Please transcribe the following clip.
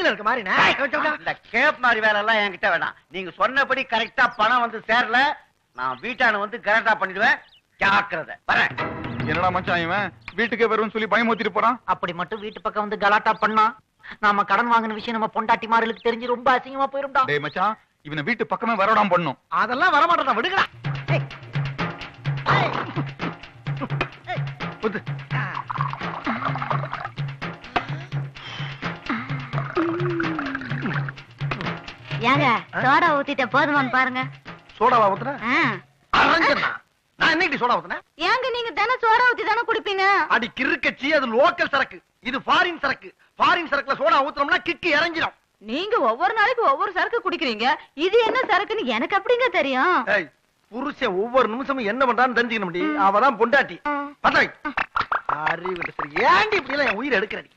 கிழங்குல இருக்க மாதிரி இந்த கேப் மாதிரி வேலை எல்லாம் என்கிட்ட வேணாம். நீங்க சொன்னபடி கரெக்டா பணம் வந்து சேரல, நான் வீட்டான வந்து கரெக்டா பண்ணிடுவேன். ஜாக்கிரதை. வரேன். என்னடா மச்சான் இவன் வீட்டுக்கே வரும்னு சொல்லி பயமுறுத்திட்டு போறான். அப்படி மட்டும் வீட்டு பக்கம் வந்து கலாட்டா பண்ணா நாம கடன் வாங்கின விஷயம் நம்ம பொண்டாட்டி மார்களுக்கு தெரிஞ்சு ரொம்ப அசிங்கமா போயிரும்டா. டேய் மச்சான், இவனை வீட்டு பக்கமே வரடாம பண்ணும். அதெல்லாம் வரமாட்டா, விடுங்கடா. ஏங்க சோடா ஊத்திட்ட போதுமான்னு பாருங்க. சோடாவா ஊத்துன? அரஞ்சனா நான் என்னைக்கு சோடா ஊத்துனேன்? ஏங்க நீங்க தானே சோடா ஊத்தி தானே குடிப்பீங்க? அடி கிறுக்கச்சி, அது லோக்கல் சரக்கு, இது ஃபாரின் சரக்கு. ஃபாரின் சரக்குல சோடா ஊத்துறோம்னா கிக்கு இறங்கிடும். நீங்க ஒவ்வொரு நாளைக்கு ஒவ்வொரு சரக்கு குடிக்கிறீங்க, இது என்ன சரக்குன்னு எனக்கு அப்படிங்க தெரியும்? ஏய், புருஷன் ஒவ்வொரு நிமிஷமும் என்ன பண்றான்னு தெரிஞ்சுக்கணும். அவதான் பொண்டாட்டி. பத்தாய் அறிவிட்டு சரி, ஏன்டி இப்படி எல்லாம் என் உயிரை எடுக்கிறடி?